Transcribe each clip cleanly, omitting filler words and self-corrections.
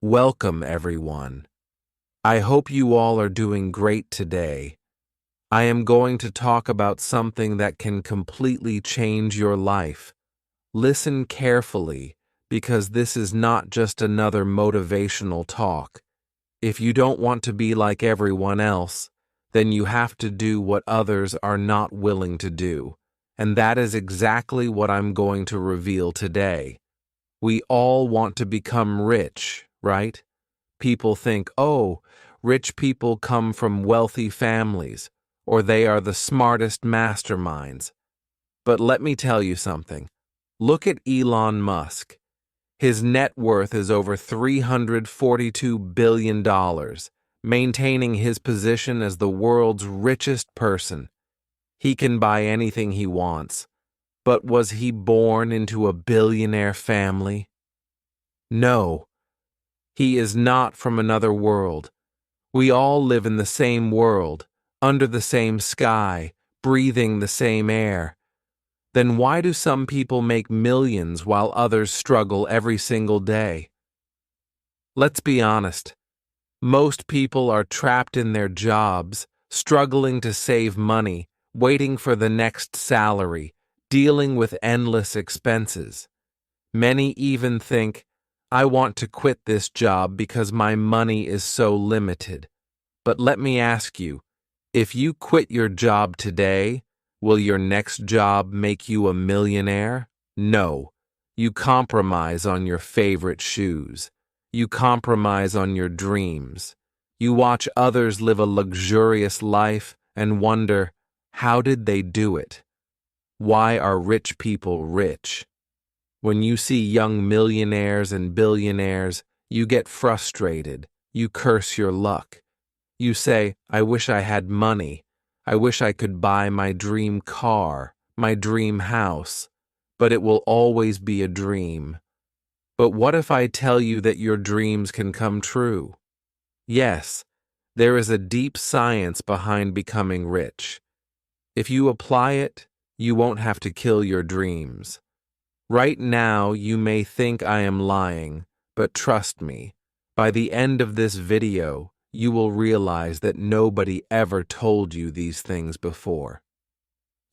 Welcome, everyone. I hope you all are doing great today. I am going to talk about something that can completely change your life. Listen carefully, because this is not just another motivational talk. If you don't want to be like everyone else, then you have to do what others are not willing to do. And that is exactly what I'm going to reveal today. We all want to become rich, right? People think, oh, rich people come from wealthy families, or they are the smartest masterminds. But let me tell you something. Look at Elon Musk. His net worth is over $342 billion, maintaining his position as the world's richest person. He can buy anything he wants. But was he born into a billionaire family? No. He is not from another world. We all live in the same world, under the same sky, breathing the same air. Then why do some people make millions while others struggle every single day? Let's be honest. Most people are trapped in their jobs, struggling to save money, waiting for the next salary, dealing with endless expenses. Many even think, I want to quit this job because my money is so limited. But let me ask you, if you quit your job today, will your next job make you a millionaire? No. You compromise on your favorite shoes. You compromise on your dreams. You watch others live a luxurious life and wonder, how did they do it? Why are rich people rich? When you see young millionaires and billionaires, you get frustrated. You curse your luck. You say, I wish I had money. I wish I could buy my dream car, my dream house. But it will always be a dream. But what if I tell you that your dreams can come true? Yes, there is a deep science behind becoming rich. If you apply it, you won't have to kill your dreams. Right now, you may think I am lying, but trust me, by the end of this video, you will realize that nobody ever told you these things before.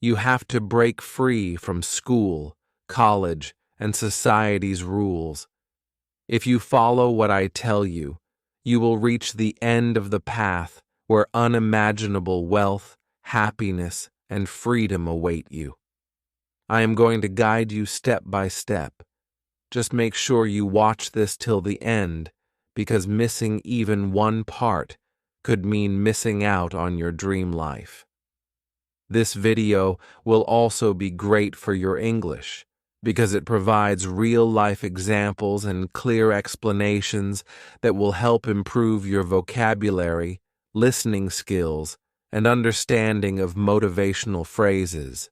You have to break free from school, college, and society's rules. If you follow what I tell you, you will reach the end of the path where unimaginable wealth, happiness, and freedom await you. I am going to guide you step by step. Just make sure you watch this till the end, because missing even one part could mean missing out on your dream life. This video will also be great for your English, because it provides real-life examples and clear explanations that will help improve your vocabulary, listening skills, and understanding of motivational phrases.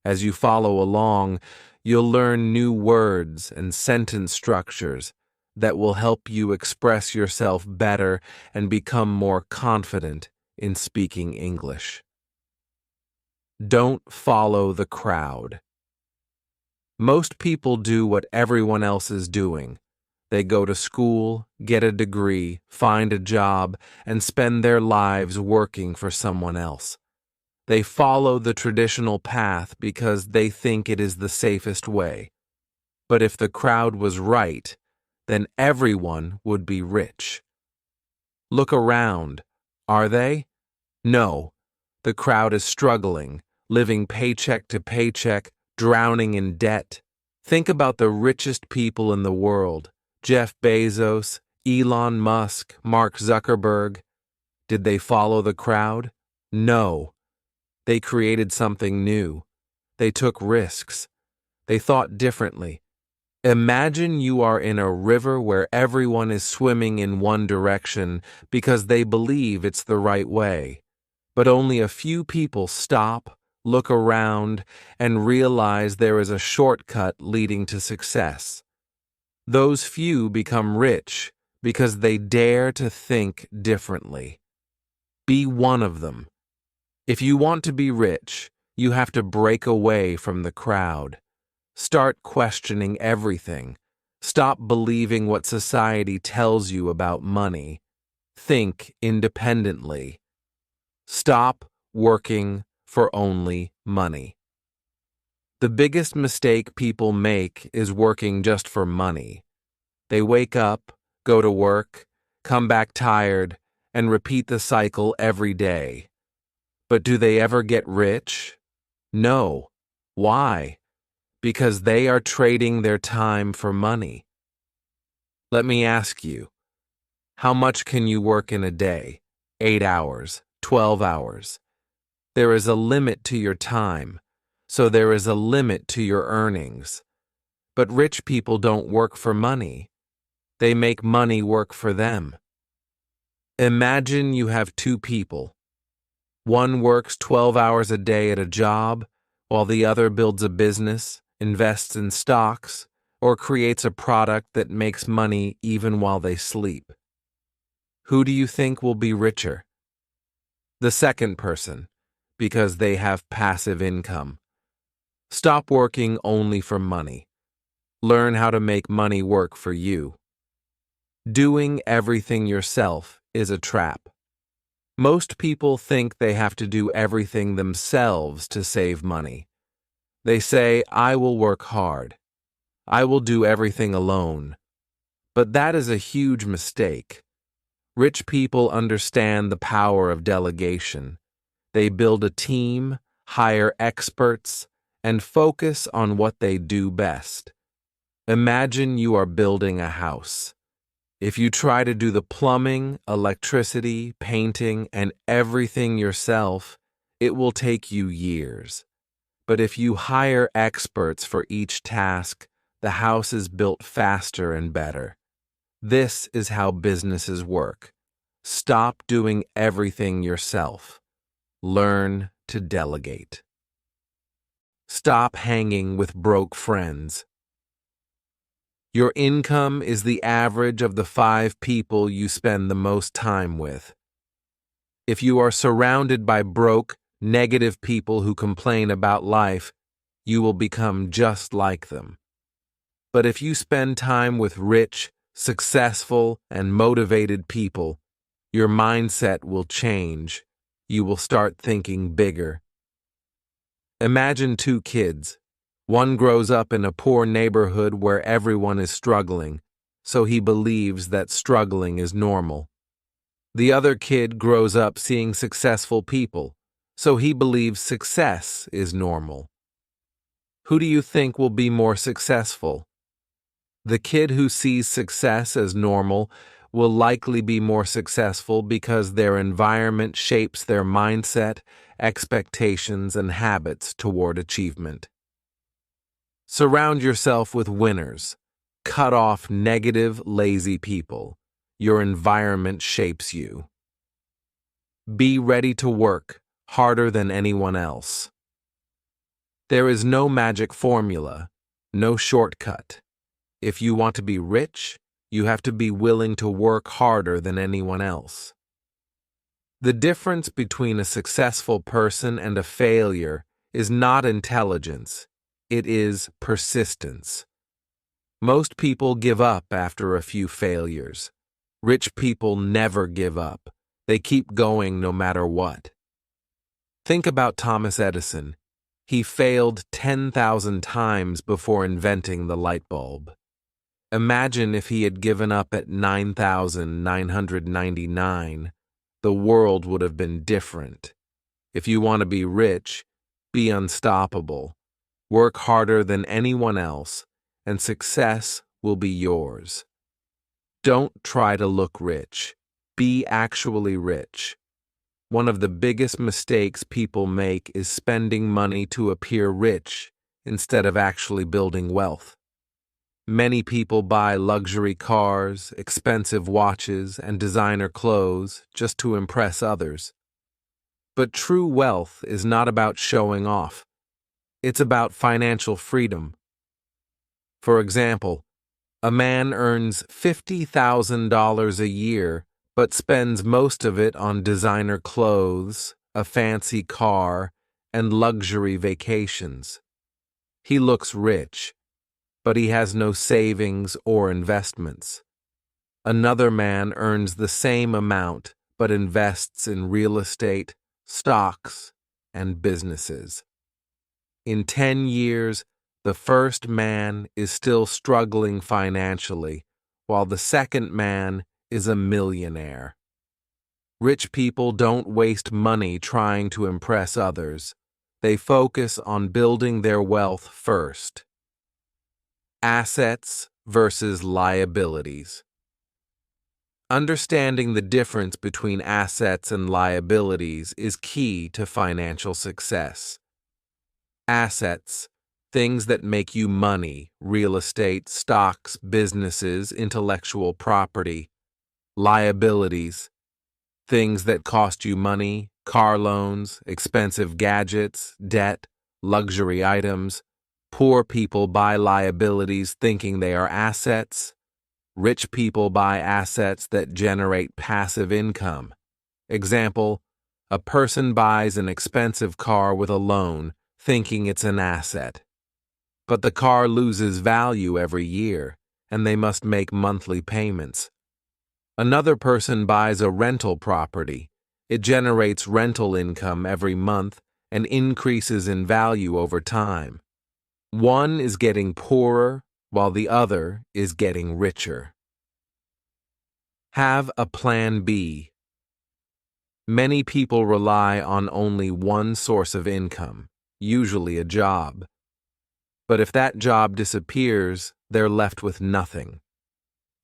As you follow along, you'll learn new words and sentence structures that will help you express yourself better and become more confident in speaking English. Don't follow the crowd. Most people do what everyone else is doing. They go to school, get a degree, find a job, and spend their lives working for someone else. They follow the traditional path because they think it is the safest way. But if the crowd was right, then everyone would be rich. Look around. Are they? No. The crowd is struggling, living paycheck to paycheck, drowning in debt. Think about the richest people in the world. Jeff Bezos, Elon Musk, Mark Zuckerberg. Did they follow the crowd? No. They created something new. They took risks. They thought differently. Imagine you are in a river where everyone is swimming in one direction because they believe it's the right way. But only a few people stop, look around, and realize there is a shortcut leading to success. Those few become rich because they dare to think differently. Be one of them. If you want to be rich, you have to break away from the crowd. Start questioning everything. Stop believing what society tells you about money. Think independently. Stop working for only money. The biggest mistake people make is working just for money. They wake up, go to work, come back tired, and repeat the cycle every day. But do they ever get rich? No. Why? Because they are trading their time for money. Let me ask you, how much can you work in a day? 8 hours, 12 hours. There is a limit to your time, so there is a limit to your earnings. But rich people don't work for money. They make money work for them. Imagine you have two people. One works 12 hours a day at a job, while the other builds a business, invests in stocks, or creates a product that makes money even while they sleep. Who do you think will be richer? The second person, because they have passive income. Stop working only for money. Learn how to make money work for you. Doing everything yourself is a trap. Most people think they have to do everything themselves to save money. They say, I will work hard. I will do everything alone. But that is a huge mistake. Rich people understand the power of delegation. They build a team, hire experts, and focus on what they do best. Imagine you are building a house. If you try to do the plumbing, electricity, painting, and everything yourself, it will take you years. But if you hire experts for each task, the house is built faster and better. This is how businesses work. Stop doing everything yourself. Learn to delegate. Stop hanging with broke friends. Your income is the average of the 5 people you spend the most time with. If you are surrounded by broke, negative people who complain about life, you will become just like them. But if you spend time with rich, successful, and motivated people, your mindset will change. You will start thinking bigger. Imagine 2 kids. One grows up in a poor neighborhood where everyone is struggling, so he believes that struggling is normal. The other kid grows up seeing successful people, so he believes success is normal. Who do you think will be more successful? The kid who sees success as normal will likely be more successful because their environment shapes their mindset, expectations, and habits toward achievement. Surround yourself with winners. Cut off negative, lazy people. Your environment shapes you. Be ready to work harder than anyone else. There is no magic formula, no shortcut. If you want to be rich, you have to be willing to work harder than anyone else. The difference between a successful person and a failure is not intelligence. It is persistence. Most people give up after a few failures. Rich people never give up. They keep going no matter what. Think about Thomas Edison. He failed 10,000 times before inventing the light bulb. Imagine if he had given up at 9,999. The world would have been different. If you want to be rich, be unstoppable. Work harder than anyone else, and success will be yours. Don't try to look rich. Be actually rich. One of the biggest mistakes people make is spending money to appear rich instead of actually building wealth. Many people buy luxury cars, expensive watches, and designer clothes just to impress others. But true wealth is not about showing off. It's about financial freedom. For example, a man earns $50,000 a year but spends most of it on designer clothes, a fancy car, and luxury vacations. He looks rich, but he has no savings or investments. Another man earns the same amount but invests in real estate, stocks, and businesses. In 10 years, the first man is still struggling financially, while the second man is a millionaire. Rich people don't waste money trying to impress others. They focus on building their wealth first. Assets versus liabilities. Understanding the difference between assets and liabilities is key to financial success. Assets, things that make you money, real estate, stocks, businesses, intellectual property. Liabilities, things that cost you money, car loans, expensive gadgets, debt, luxury items. Poor people buy liabilities thinking they are assets. Rich people buy assets that generate passive income. Example, a person buys an expensive car with a loan, thinking it's an asset. But the car loses value every year, and they must make monthly payments. Another person buys a rental property. It generates rental income every month and increases in value over time. One is getting poorer, while the other is getting richer. Have a plan B. Many people rely on only one source of income, usually a job. But if that job disappears, they're left with nothing.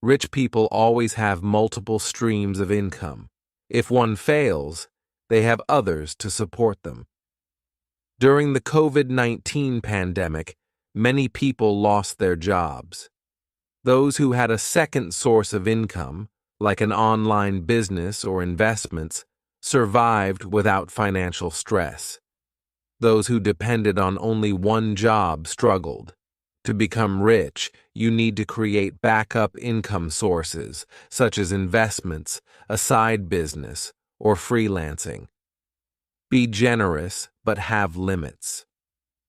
Rich people always have multiple streams of income. If one fails, they have others to support them. During the COVID-19 pandemic, many people lost their jobs. Those who had a second source of income, like an online business or investments, survived without financial stress. Those who depended on only one job struggled. To become rich, you need to create backup income sources, such as investments, a side business, or freelancing. Be generous, but have limits.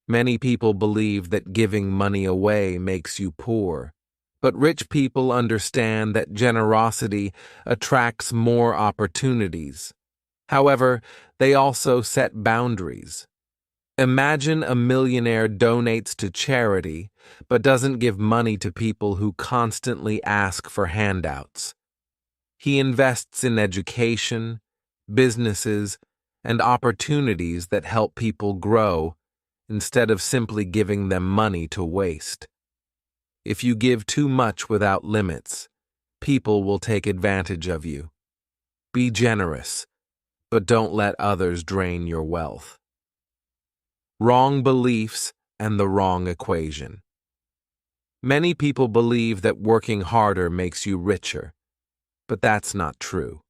Many people believe that giving money away makes you poor, but rich people understand that generosity attracts more opportunities. However, they also set boundaries. Imagine a millionaire donates to charity, but doesn't give money to people who constantly ask for handouts. He invests in education, businesses, and opportunities that help people grow, instead of simply giving them money to waste. If you give too much without limits, people will take advantage of you. Be generous, but don't let others drain your wealth. Wrong beliefs and the wrong equation. Many people believe that working harder makes you richer, but that's not true.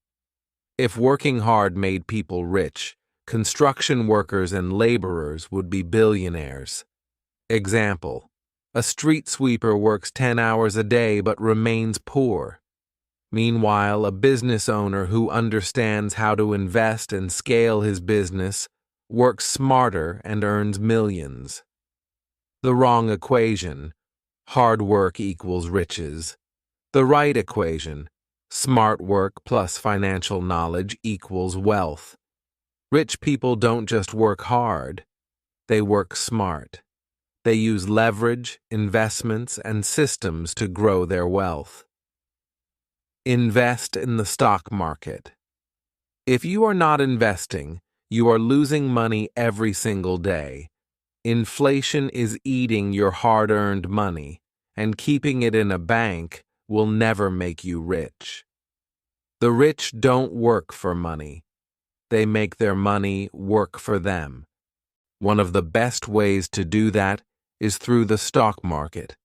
If working hard made people rich, construction workers and laborers would be billionaires. Example, a street sweeper works 10 hours a day but remains poor. Meanwhile, a business owner who understands how to invest and scale his business works smarter and earns millions. The wrong equation, hard work equals riches. The right equation, smart work plus financial knowledge equals wealth. Rich people don't just work hard, they work smart. They use leverage, investments, and systems to grow their wealth. Invest in the stock market. If you are not investing, you are losing money every single day. Inflation is eating your hard-earned money, and keeping it in a bank will never make you rich. The rich don't work for money. They make their money work for them. One of the best ways to do that is through the stock market.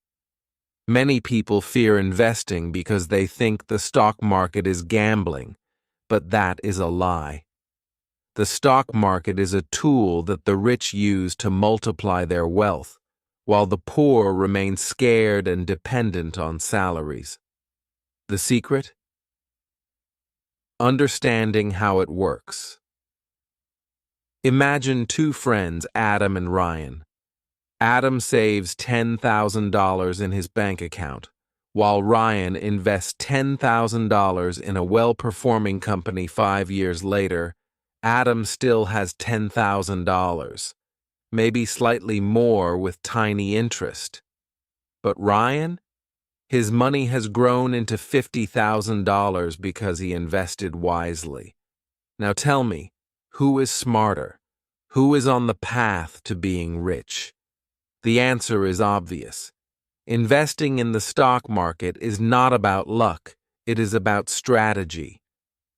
Many people fear investing because they think the stock market is gambling, but that is a lie. The stock market is a tool that the rich use to multiply their wealth, while the poor remain scared and dependent on salaries. The secret? Understanding how it works. Imagine two friends, Adam and Ryan. Adam saves $10,000 in his bank account, while Ryan invests $10,000 in a well-performing company 5 years later. Adam still has $10,000, maybe slightly more with tiny interest. But Ryan? His money has grown into $50,000 because he invested wisely. Now tell me, who is smarter? Who is on the path to being rich? The answer is obvious. Investing in the stock market is not about luck, it is about strategy.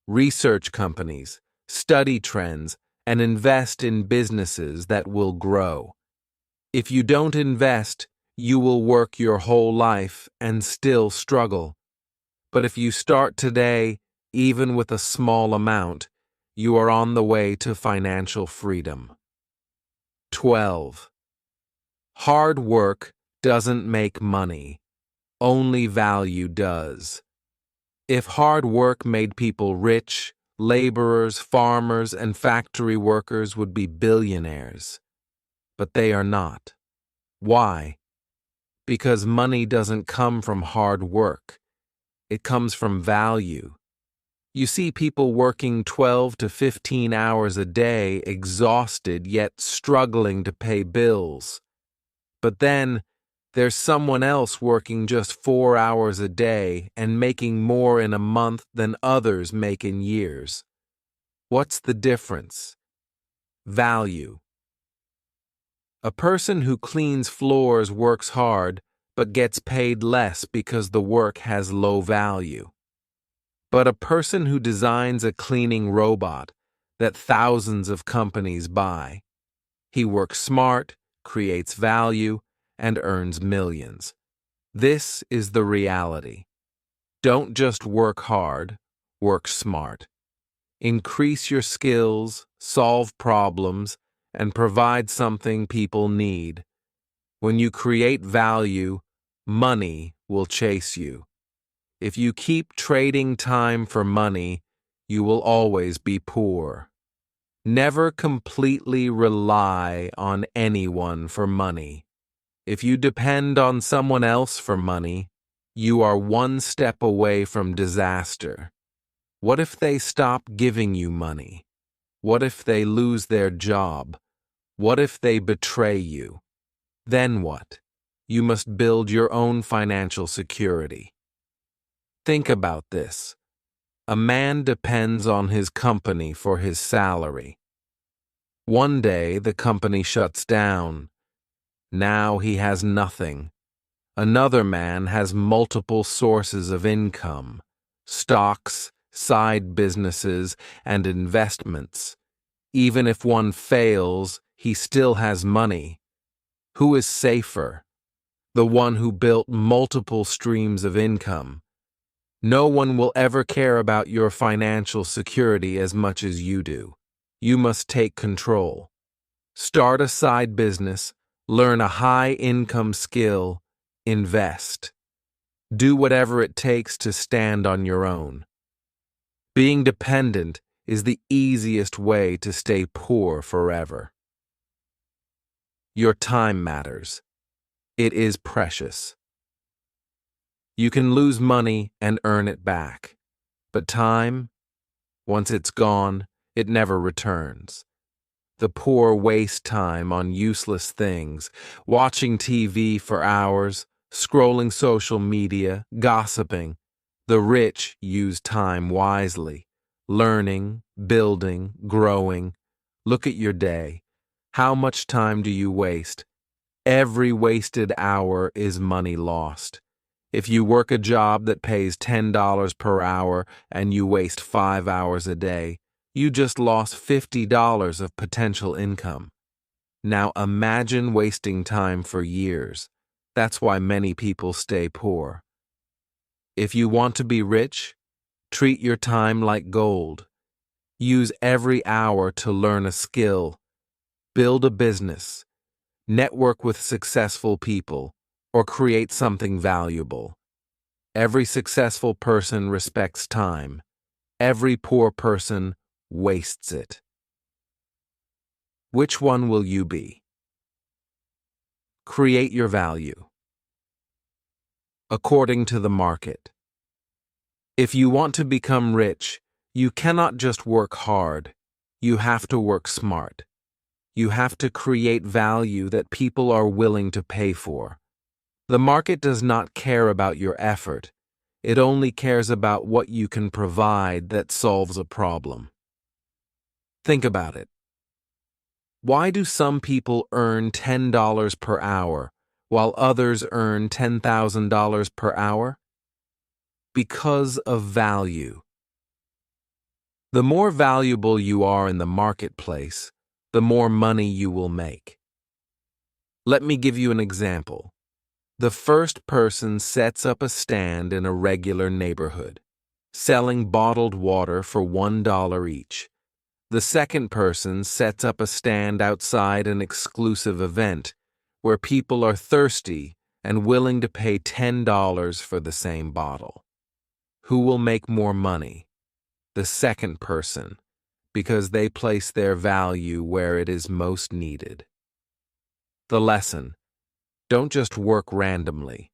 Research companies, study trends, and invest in businesses that will grow. If you don't invest, you will work your whole life and still struggle. But if you start today, even with a small amount, you are on the way to financial freedom. 12. Hard work doesn't make money. Only value does. If hard work made people rich, laborers, farmers, and factory workers would be billionaires. But they are not. Why? Because money doesn't come from hard work. It comes from value. You see people working 12 to 15 hours a day, exhausted yet struggling to pay bills. But then, there's someone else working just 4 hours a day and making more in a month than others make in years. What's the difference? Value. A person who cleans floors works hard, but gets paid less because the work has low value. But a person who designs a cleaning robot that thousands of companies buy, he works smart, creates value, and earns millions. This is the reality. Don't just work hard, work smart. Increase your skills, solve problems, and provide something people need. When you create value, money will chase you. If you keep trading time for money, you will always be poor. Never completely rely on anyone for money. If you depend on someone else for money, you are one step away from disaster. What if they stop giving you money? What if they lose their job? What if they betray you? Then what? You must build your own financial security. Think about this. A man depends on his company for his salary. One day the company shuts down. Now he has nothing. Another man has multiple sources of income: stocks, side businesses, and investments. Even if one fails, he still has money. Who is safer? The one who built multiple streams of income. No one will ever care about your financial security as much as you do. You must take control. Start a side business, learn a high-income skill, invest. Do whatever it takes to stand on your own. Being dependent is the easiest way to stay poor forever. Your time matters. It is precious. You can lose money and earn it back. But time, once it's gone, it never returns. The poor waste time on useless things, watching TV for hours, scrolling social media, gossiping. The rich use time wisely, learning, building, growing. Look at your day. How much time do you waste? Every wasted hour is money lost. If you work a job that pays $10 per hour and you waste 5 hours a day, you just lost $50 of potential income. Now imagine wasting time for years. That's why many people stay poor. If you want to be rich, treat your time like gold. Use every hour to learn a skill, build a business, network with successful people, or create something valuable. Every successful person respects time. Every poor person wastes it. Which one will you be? Create your value according to the market. If you want to become rich, you cannot just work hard. You have to work smart. You have to create value that people are willing to pay for. The market does not care about your effort. It only cares about what you can provide that solves a problem. Think about it. Why do some people earn $10 per hour while others earn $10,000 per hour? Because of value. The more valuable you are in the marketplace, the more money you will make. Let me give you an example. The first person sets up a stand in a regular neighborhood, selling bottled water for $1 each. The second person sets up a stand outside an exclusive event where people are thirsty and willing to pay $10 for the same bottle. Who will make more money? The second person, because they place their value where it is most needed. The lesson: don't just work randomly.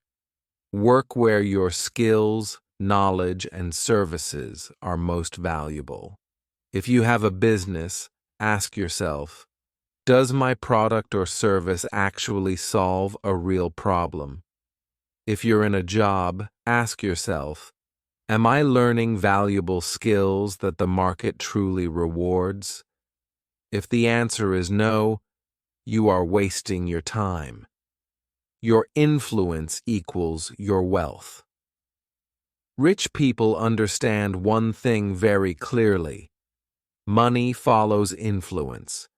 Work where your skills, knowledge, and services are most valuable. If you have a business, ask yourself, does my product or service actually solve a real problem? If you're in a job, ask yourself, am I learning valuable skills that the market truly rewards? If the answer is no, you are wasting your time. Your influence equals your wealth. Rich people understand one thing very clearly. Money follows influence.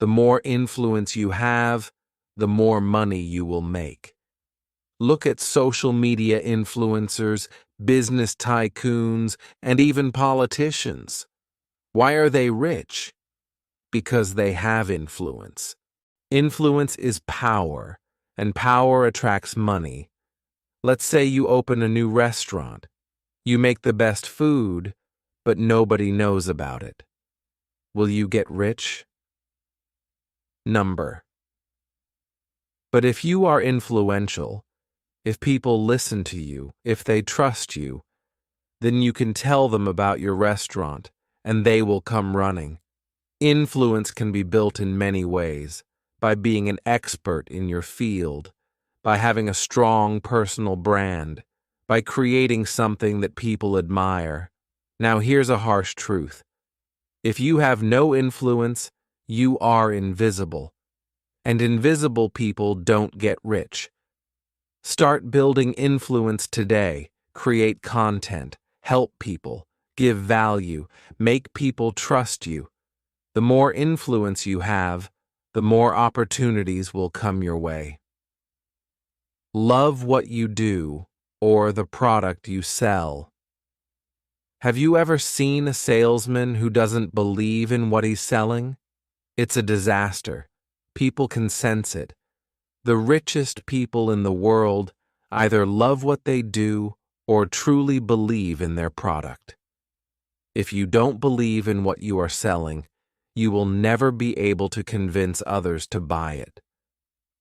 The more influence you have, the more money you will make. Look at social media influencers, business tycoons, and even politicians. Why are they rich? Because they have influence. Influence is power, and power attracts money. Let's say you open a new restaurant. You make the best food, but nobody knows about it. Will you get rich? Number. But if you are influential, if people listen to you, if they trust you, then you can tell them about your restaurant, and they will come running. Influence can be built in many ways: by being an expert in your field, by having a strong personal brand, by creating something that people admire. Now here's a harsh truth. If you have no influence, you are invisible. And invisible people don't get rich. Start building influence today. Create content, help people, give value, make people trust you. The more influence you have, the more opportunities will come your way. Love what you do or the product you sell. Have you ever seen a salesman who doesn't believe in what he's selling? It's a disaster. People can sense it. The richest people in the world either love what they do or truly believe in their product. If you don't believe in what you are selling, you will never be able to convince others to buy it.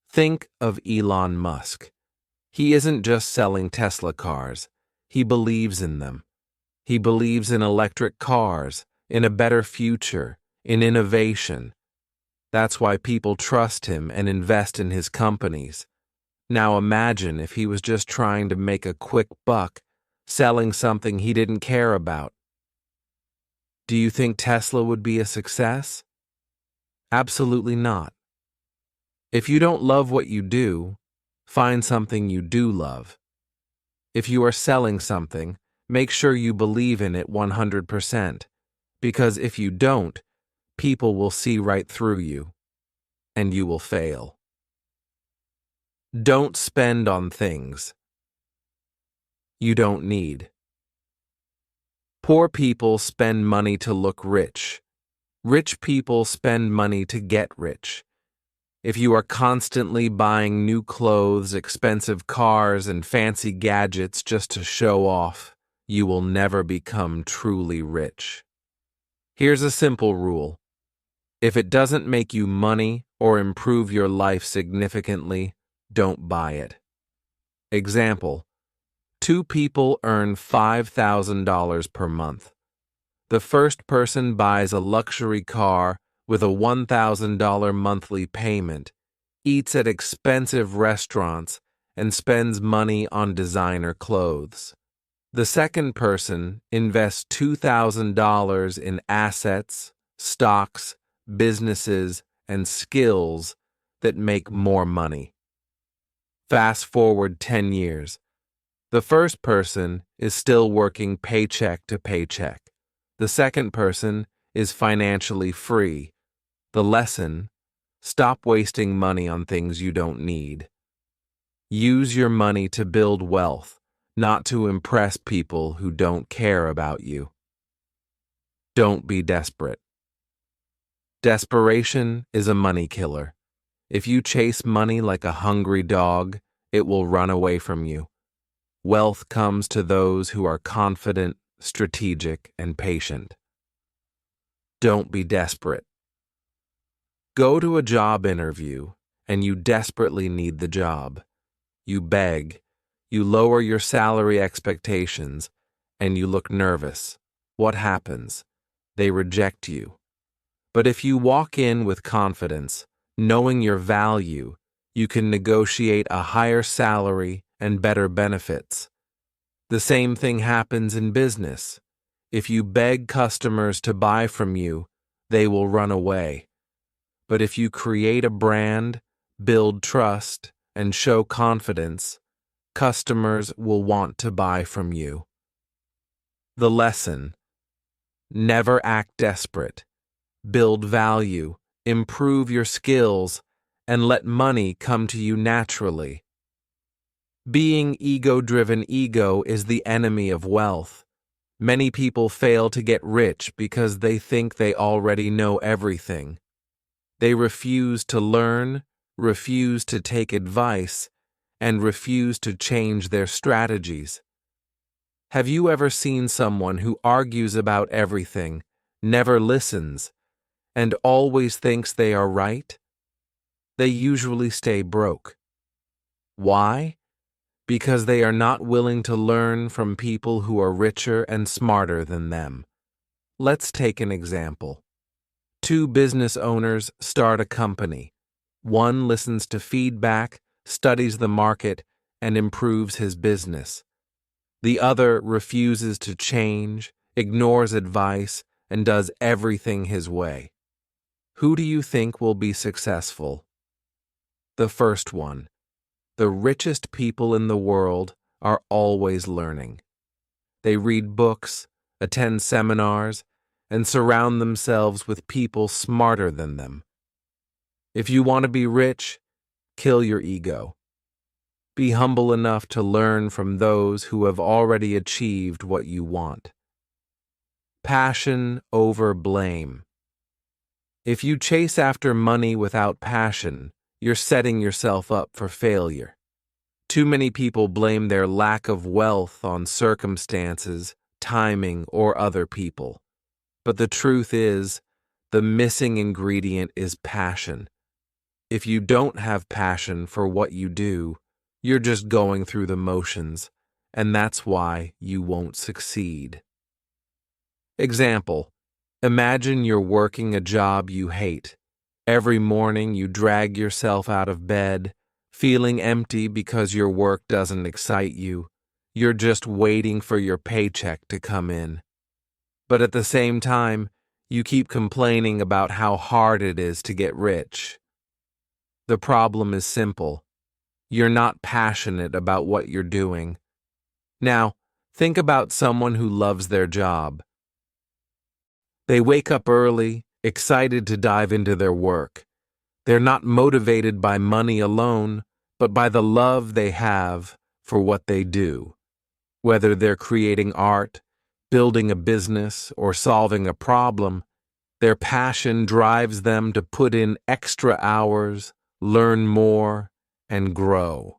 Think of Elon Musk. He isn't just selling Tesla cars. He believes in them. He believes in electric cars, in a better future, in innovation. That's why people trust him and invest in his companies. Now imagine if he was just trying to make a quick buck, selling something he didn't care about. Do you think Tesla would be a success? Absolutely not. If you don't love what you do, find something you do love. If you are selling something, make sure you believe in it 100%, because if you don't, people will see right through you, and you will fail. Don't spend on things you don't need. Poor people spend money to look rich. Rich people spend money to get rich. If you are constantly buying new clothes, expensive cars, and fancy gadgets just to show off, you will never become truly rich. Here's a simple rule. If it doesn't make you money or improve your life significantly, don't buy it. Example: two people earn $5,000 per month. The first person buys a luxury car with a $1,000 monthly payment, eats at expensive restaurants, and spends money on designer clothes. The second person invests $2,000 in assets, stocks, businesses, and skills that make more money. Fast forward 10 years. The first person is still working paycheck to paycheck. The second person is financially free. The lesson: stop wasting money on things you don't need. Use your money to build wealth, not to impress people who don't care about you. Don't be desperate. Desperation is a money killer. If you chase money like a hungry dog, it will run away from you. Wealth comes to those who are confident, strategic, and patient. Don't be desperate. Go to a job interview, and you desperately need the job. You beg, you lower your salary expectations, and you look nervous. What happens? They reject you. But if you walk in with confidence, knowing your value, you can negotiate a higher salary and better benefits. The same thing happens in business. If you beg customers to buy from you, they will run away. But if you create a brand, build trust, and show confidence, customers will want to buy from you. The lesson: never act desperate. Build value, improve your skills, and let money come to you naturally. Being ego-driven is the enemy of wealth. Many people fail to get rich because they think they already know everything. They refuse to learn, refuse to take advice, and refuse to change their strategies. Have you ever seen someone who argues about everything, never listens, and always thinks they are right? They usually stay broke. Why? Because they are not willing to learn from people who are richer and smarter than them. Let's take an example. Two business owners start a company. One listens to feedback, studies the market, and improves his business. The other refuses to change, ignores advice, and does everything his way. Who do you think will be successful? The first one. The richest people in the world are always learning. They read books, attend seminars, and surround themselves with people smarter than them. If you want to be rich, kill your ego. Be humble enough to learn from those who have already achieved what you want. Passion over blame. If you chase after money without passion, you're setting yourself up for failure. Too many people blame their lack of wealth on circumstances, timing, or other people. But the truth is, the missing ingredient is passion. If you don't have passion for what you do, you're just going through the motions, and that's why you won't succeed. Example: imagine you're working a job you hate. Every morning you drag yourself out of bed, feeling empty because your work doesn't excite you. You're just waiting for your paycheck to come in. But at the same time, you keep complaining about how hard it is to get rich. The problem is simple. You're not passionate about what you're doing. Now, think about someone who loves their job. They wake up early, excited to dive into their work. They're not motivated by money alone, but by the love they have for what they do. Whether they're creating art, building a business, or solving a problem, their passion drives them to put in extra hours, learn more, and grow.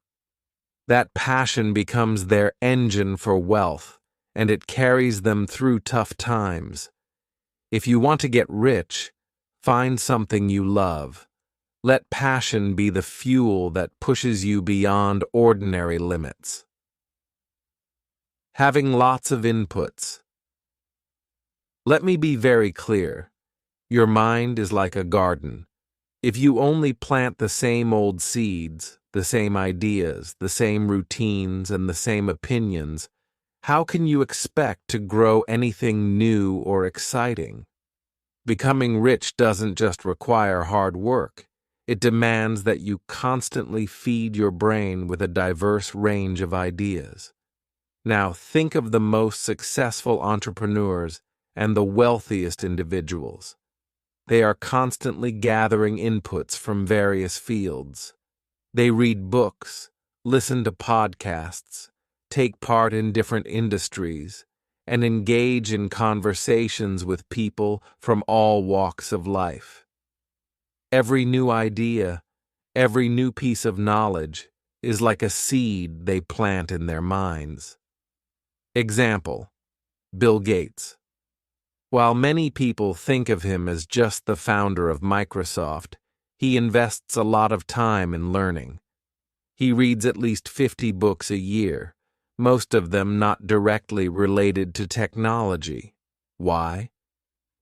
That passion becomes their engine for wealth, and it carries them through tough times. If you want to get rich, find something you love. Let passion be the fuel that pushes you beyond ordinary limits. Having lots of inputs. Let me be very clear. Your mind is like a garden. If you only plant the same old seeds, the same ideas, the same routines, and the same opinions, how can you expect to grow anything new or exciting? Becoming rich doesn't just require hard work. It demands that you constantly feed your brain with a diverse range of ideas. Now, think of the most successful entrepreneurs and the wealthiest individuals. They are constantly gathering inputs from various fields. They read books, listen to podcasts, take part in different industries, and engage in conversations with people from all walks of life. Every new idea, every new piece of knowledge is like a seed they plant in their minds. Example: Bill Gates. While many people think of him as just the founder of Microsoft, he invests a lot of time in learning. He reads at least 50 books a year, most of them not directly related to technology. Why?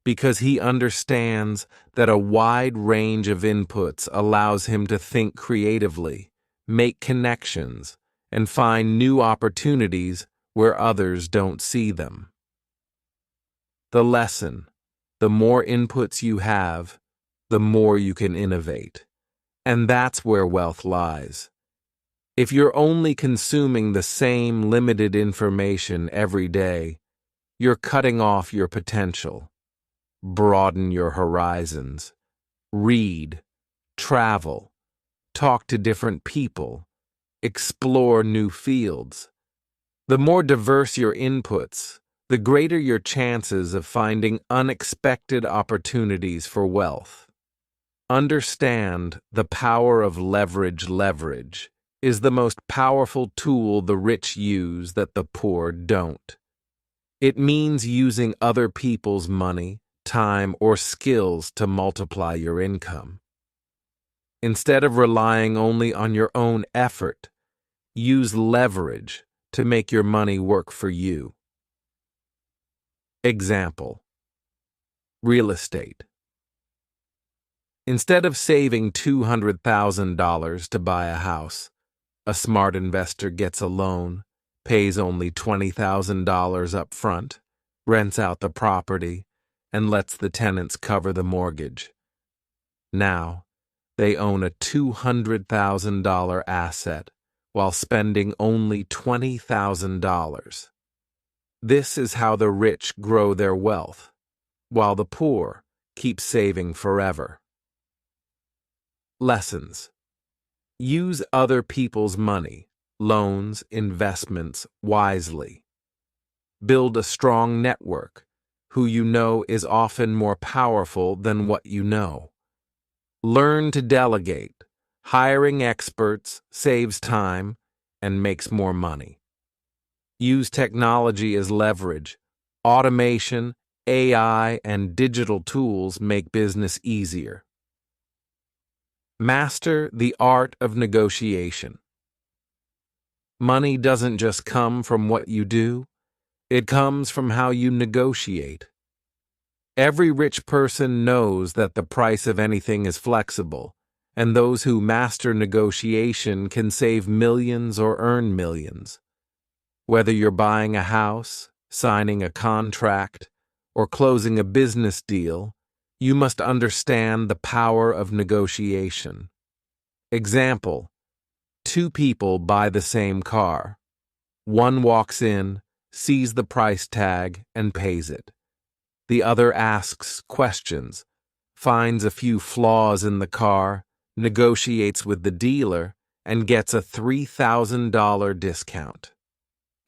Because he understands that a wide range of inputs allows him to think creatively, make connections, and find new opportunities where others don't see them. The lesson: the more inputs you have, the more you can innovate. And that's where wealth lies. If you're only consuming the same limited information every day, you're cutting off your potential. Broaden your horizons. Read, travel, talk to different people, explore new fields. The more diverse your inputs, the greater your chances of finding unexpected opportunities for wealth. Understand the power of leverage. Leverage is the most powerful tool the rich use that the poor don't. It means using other people's money, time, or skills to multiply your income. Instead of relying only on your own effort, use leverage to make your money work for you. Example: real estate. Instead of saving $200,000 to buy a house, a smart investor gets a loan, pays only $20,000 up front, rents out the property, and lets the tenants cover the mortgage. Now, they own a $200,000 asset while spending only $20,000. This is how the rich grow their wealth, while the poor keep saving forever. Lessons: use other people's money, loans, investments wisely. Build a strong network. Who you know is often more powerful than what you know. Learn to delegate. Hiring experts saves time and makes more money. Use technology as leverage. Automation, AI, and digital tools make business easier. Master the art of negotiation. Money doesn't just come from what you do, it comes from how you negotiate. Every rich person knows that the price of anything is flexible, and those who master negotiation can save millions or earn millions. Whether you're buying a house, signing a contract, or closing a business deal, you must understand the power of negotiation. Example: two people buy the same car. One walks in, sees the price tag, and pays it. The other asks questions, finds a few flaws in the car, negotiates with the dealer, and gets a $3,000 discount.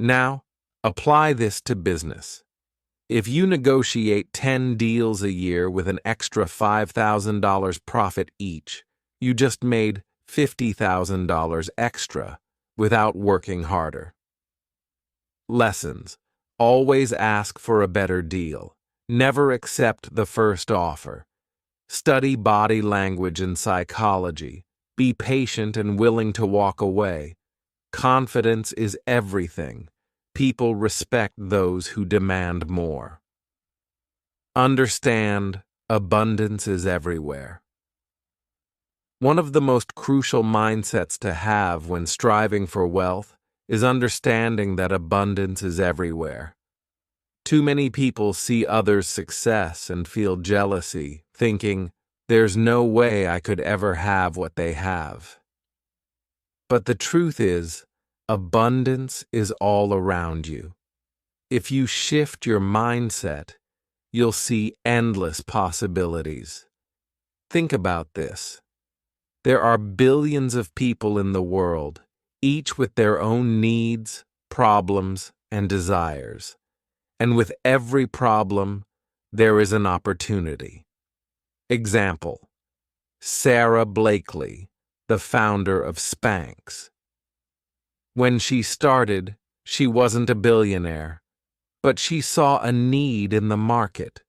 Now, apply this to business. If you negotiate 10 deals a year with an extra $5,000 profit each, you just made $50,000 extra without working harder. Lessons: always ask for a better deal. Never accept the first offer. Study body language and psychology. Be patient and willing to walk away. Confidence is everything. People respect those who demand more. Understand, abundance is everywhere. One of the most crucial mindsets to have when striving for wealth is understanding that abundance is everywhere. Too many people see others' success and feel jealousy, thinking, "There's no way I could ever have what they have." But the truth is, abundance is all around you. If you shift your mindset, you'll see endless possibilities. Think about this. There are billions of people in the world, each with their own needs, problems, and desires. And with every problem, there is an opportunity. Example: Sarah Blakely, the founder of Spanx. When she started, she wasn't a billionaire, but she saw a need in the market.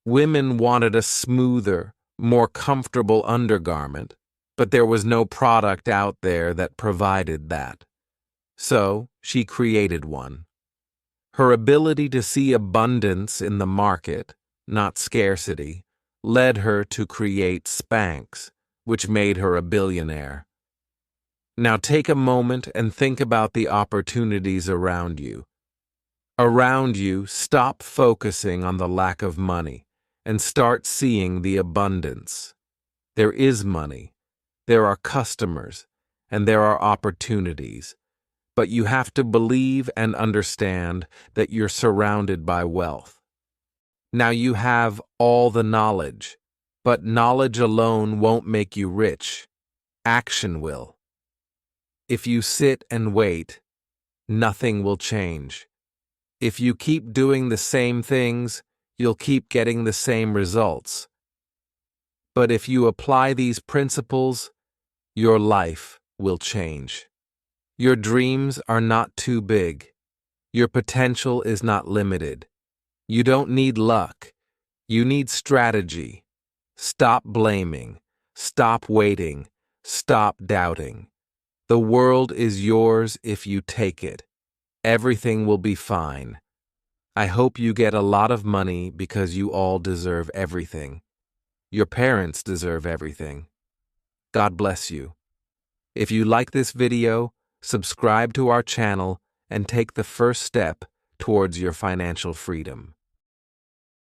Women wanted a smoother, more comfortable undergarment, but there was no product out there that provided that. So she created one. Her ability to see abundance in the market, not scarcity, led her to create Spanx, which made her a billionaire. Now take a moment and think about the opportunities around you. Around you, stop focusing on the lack of money and start seeing the abundance. There is money. There are customers, and there are opportunities, but you have to believe and understand that you're surrounded by wealth. Now you have all the knowledge, but knowledge alone won't make you rich. Action will. If you sit and wait, nothing will change. If you keep doing the same things, you'll keep getting the same results. But if you apply these principles, your life will change. Your dreams are not too big. Your potential is not limited. You don't need luck. You need strategy. Stop blaming. Stop waiting. Stop doubting. The world is yours if you take it. Everything will be fine. I hope you get a lot of money because you all deserve everything. Your parents deserve everything. God bless you. If you like this video, subscribe to our channel and take the first step towards your financial freedom.